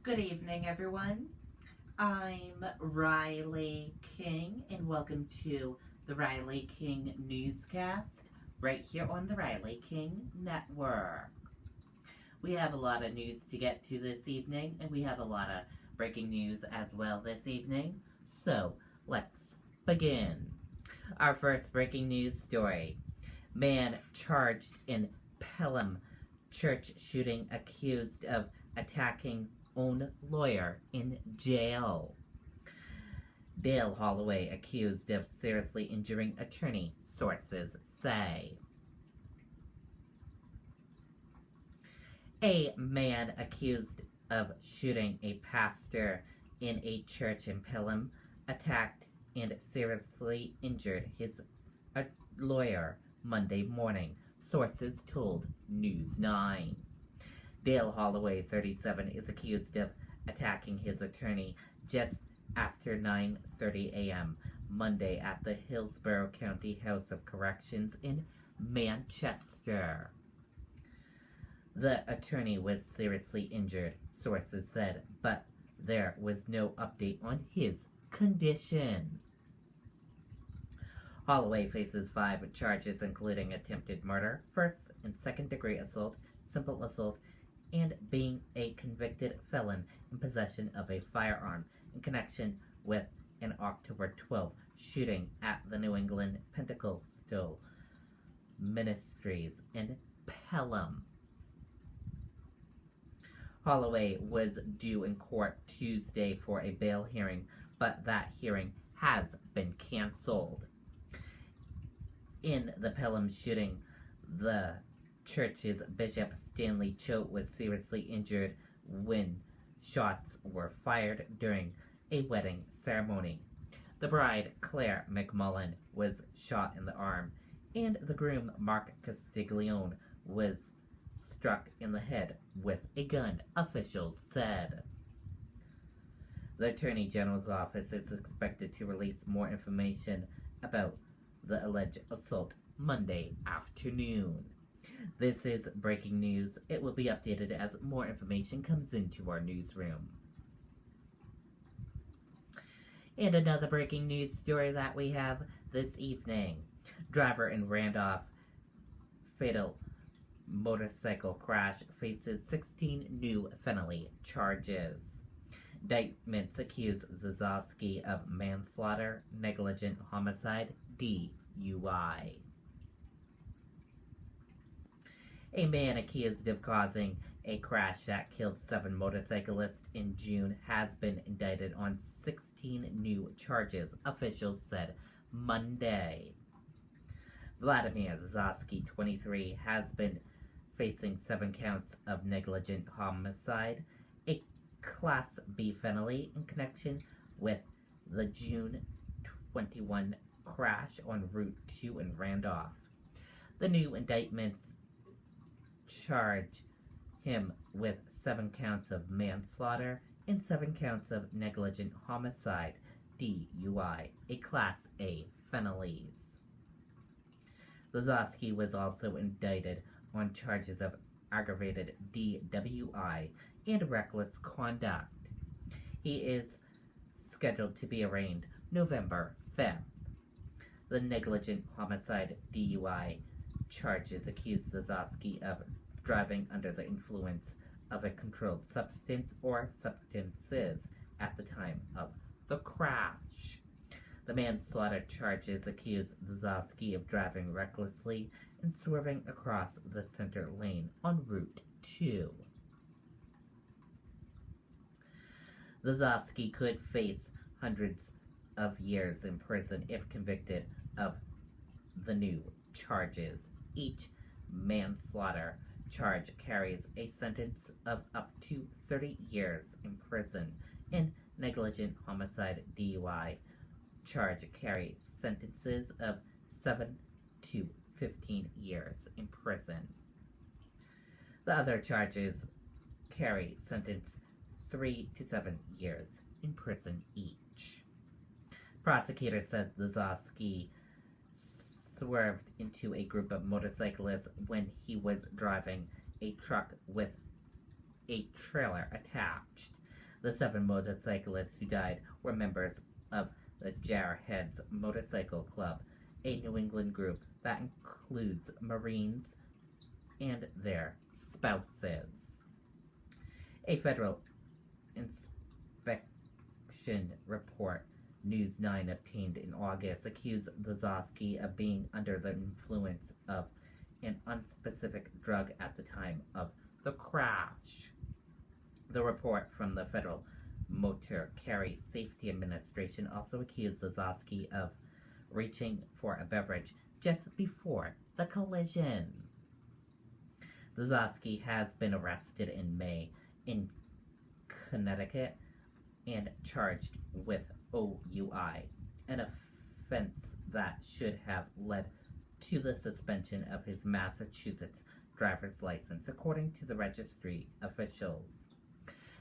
Good evening, everyone. I'm Riley King, and welcome to the Riley King Newscast right here on the Riley King Network. We have a lot of news to get to this evening, and we have a lot of breaking news as well this evening. So, let's begin. Our first breaking news story. Man charged in Pelham church shooting accused of attacking own lawyer in jail. Dale Holloway accused of seriously injuring attorney, sources say. A man accused of shooting a pastor in a church in Pelham attacked and seriously injured his lawyer Monday morning, sources told News 9. Dale Holloway, 37, is accused of attacking his attorney just after 9:30 a.m. Monday at the Hillsborough County House of Corrections in Manchester. The attorney was seriously injured, sources said, but there was no update on his condition. Holloway faces 5 charges including attempted murder, first and second degree assault, simple assault, and being a convicted felon in possession of a firearm in connection with an October 12 shooting at the New England Pentecostal Ministries in Pelham. Holloway was due in court Tuesday for a bail hearing, but that hearing has been canceled. In the Pelham shooting, the church's Bishop Stanley Choate was seriously injured when shots were fired during a wedding ceremony. The bride, Claire McMullen, was shot in the arm, and the groom, Mark Castiglione, was struck in the head with a gun, officials said. The Attorney General's office is expected to release more information about the alleged assault Monday afternoon. This is breaking news. It will be updated as more information comes into our newsroom. And another breaking news story that we have this evening. Driver in Randolph fatal motorcycle crash faces 16 new felony charges. Indictments accuse Zazowski of manslaughter, negligent homicide, DUI. A man accused of causing a crash that killed 7 motorcyclists in June has been indicted on 16 new charges, officials said Monday. Vladimir Zazowski, 23, has been facing 7 counts of negligent homicide, a Class B felony in connection with the June 21 crash on Route 2 in Randolph. The new indictments charge him with 7 counts of manslaughter and 7 counts of negligent homicide, DUI, a Class A felonies. Zazowski was also indicted on charges of aggravated DWI and reckless conduct. He is scheduled to be arraigned November 5th. The negligent homicide DUI charges accuse Zazowski of driving under the influence of a controlled substance or substances at the time of the crash. The manslaughter charges accuse Zazowski of driving recklessly and swerving across the center lane on Route 2. Zazowski could face hundreds of years in prison if convicted of the new charges. Each manslaughter charge carries a sentence of up to 30 years in prison, and negligent homicide DUI charge carry sentences of 7 to 15 years in prison. The other charges carry sentence 3 to 7 years in prison each. Prosecutor said Zazowski swerved into a group of motorcyclists when he was driving a truck with a trailer attached. The 7 motorcyclists who died were members of the Jarheads Motorcycle Club, a New England group that includes Marines and their spouses. A federal inspection report News 9 obtained in August accused Zosky of being under the influence of an unspecific drug at the time of the crash. The report from the Federal Motor Carrier Safety Administration also accused Zosky of reaching for a beverage just before the collision. Zosky has been arrested in May in Connecticut and charged with OUI, an offense that should have led to the suspension of his Massachusetts driver's license, according to the registry officials.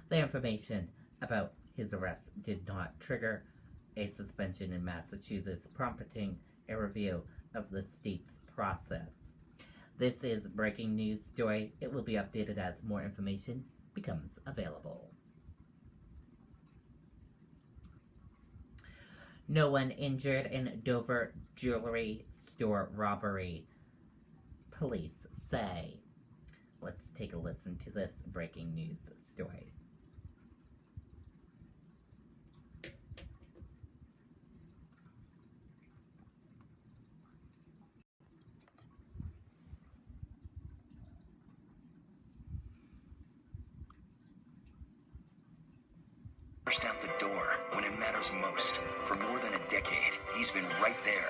The information about his arrest did not trigger a suspension in Massachusetts, prompting a review of the state's process. This is a breaking news story. It will be updated as more information becomes available. No one injured in Dover jewelry store robbery, police say. Let's take a listen to this breaking news story. Burst out the door when it matters most. For more than a decade, he's been right there,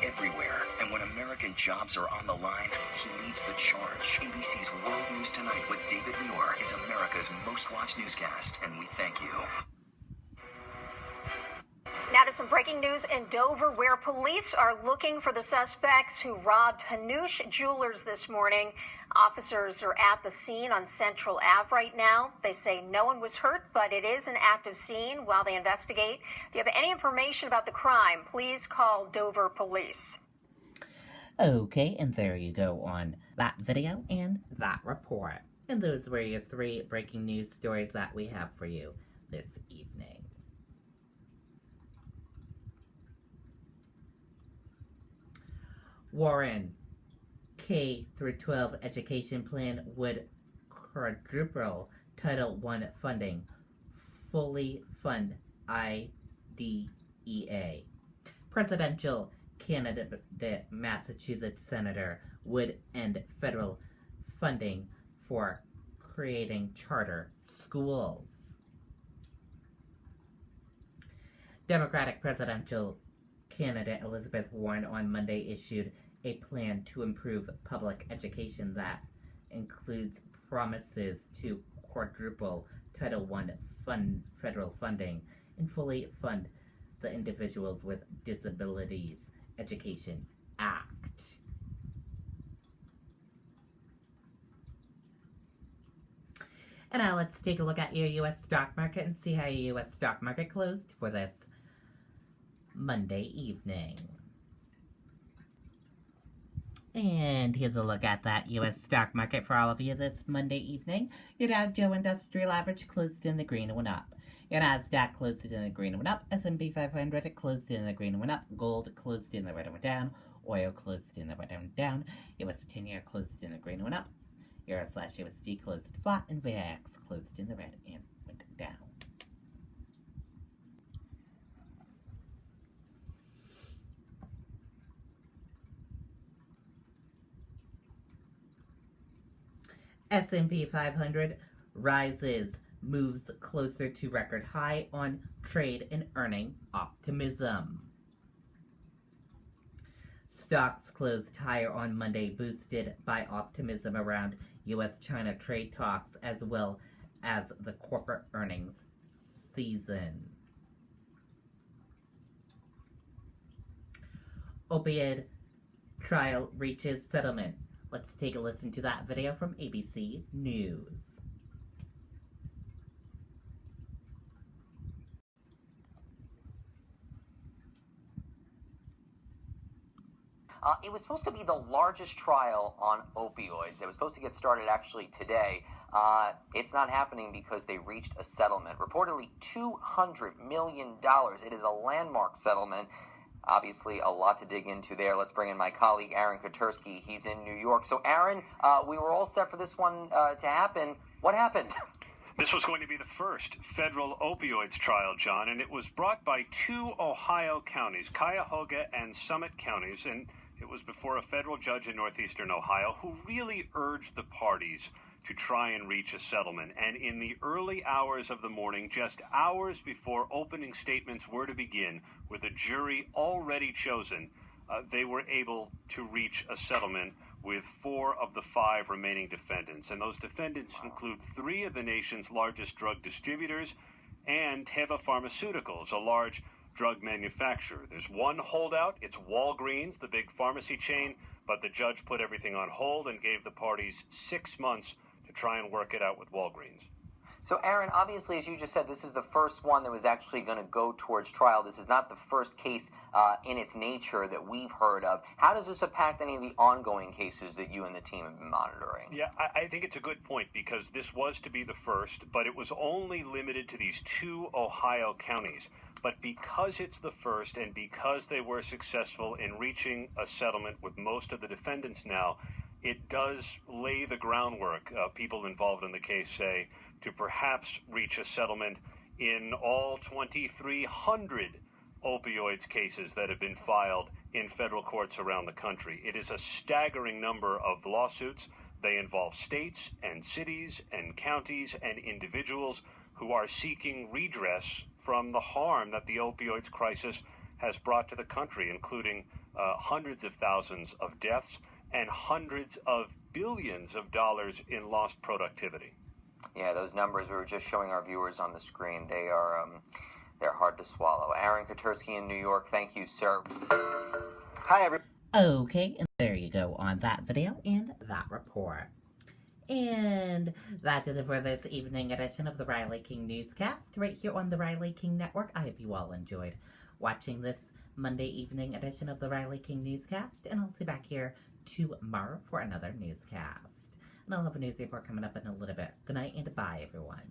everywhere. And when American jobs are on the line, he leads the charge. ABC's World News Tonight with David Muir is America's most watched newscast, and we thank you. Now to some breaking news in Dover, where police are looking for the suspects who robbed Hanush Jewelers this morning. Officers are at the scene on Central Ave right now. They say no one was hurt, but it is an active scene while they investigate. If you have any information about the crime, please call Dover Police. Okay, and there you go on that video and that report. And those were your 3 breaking news stories that we have for you this evening. Warren K through 12 education plan would quadruple Title I funding, fully fund IDEA. Presidential candidate Massachusetts Senator would end federal funding for creating charter schools. Democratic presidential candidate Elizabeth Warren on Monday issued a plan to improve public education that includes promises to quadruple Title I federal funding and fully fund the Individuals with Disabilities Education Act. And now let's take a look at your U.S. stock market and see how your U.S. stock market closed for this Monday evening. And here's a look at that U.S. stock market for all of you this Monday evening. Your Dow Jones Industrial Average closed in the green and went up. Your Nasdaq closed in the green and went up. S&P 500 closed in the green and went up. Gold closed in the red and went down. Oil closed in the red and went down. U.S. 10-year closed in the green and went up. Euro/USD closed flat, and VIX closed in the red and went down. S&P 500 rises, moves closer to record high on trade and earning optimism. Stocks closed higher on Monday, boosted by optimism around U.S.-China trade talks as well as the corporate earnings season. Opioid trial reaches settlement. Let's take a listen to that video from ABC News. It was supposed to be the largest trial on opioids. It was supposed to get started actually today. It's not happening because they reached a settlement, reportedly $200 million. It is a landmark settlement. Obviously, a lot to dig into there. Let's bring in my colleague, Aaron Kotersky. He's in New York. So, Aaron, we were all set for this one to happen. What happened? This was going to be the first federal opioids trial, John, and it was brought by two Ohio counties, Cuyahoga and Summit counties, and it was before a federal judge in northeastern Ohio who really urged the parties to try and reach a settlement. And in the early hours of the morning, just hours before opening statements were to begin, with a jury already chosen, they were able to reach a settlement with 4 of the 5 remaining defendants. And those defendants include 3 of the nation's largest drug distributors and Teva Pharmaceuticals, a large drug manufacturer. There's one holdout. It's Walgreens, the big pharmacy chain, but the judge put everything on hold and gave the parties 6 months to try and work it out with Walgreens. So, Aaron, obviously, as you just said, this is the first one that was actually going to go towards trial. This is not the first case in its nature that we've heard of. How does this impact any of the ongoing cases that you and the team have been monitoring? Yeah, I think it's a good point because this was to be the first, but it was only limited to these 2 Ohio counties. But because it's the first and because they were successful in reaching a settlement with most of the defendants now, it does lay the groundwork, people involved in the case say, to perhaps reach a settlement in all 2,300 opioids cases that have been filed in federal courts around the country. It is a staggering number of lawsuits. They involve states and cities and counties and individuals who are seeking redress from the harm that the opioids crisis has brought to the country, including hundreds of thousands of deaths and hundreds of billions of dollars in lost productivity. Yeah, those numbers we were just showing our viewers on the screen, they're hard to swallow. Aaron Kotersky in New York, thank you, sir. Hi, everyone. Okay, and there you go on that video and that report. And that is it for this evening edition of the Riley King Newscast, right here on the Riley King Network. I hope you all enjoyed watching this Monday evening edition of the Riley King Newscast, and I'll see you back here tomorrow for another newscast. And I'll have a news report coming up in a little bit. Good night and bye, everyone.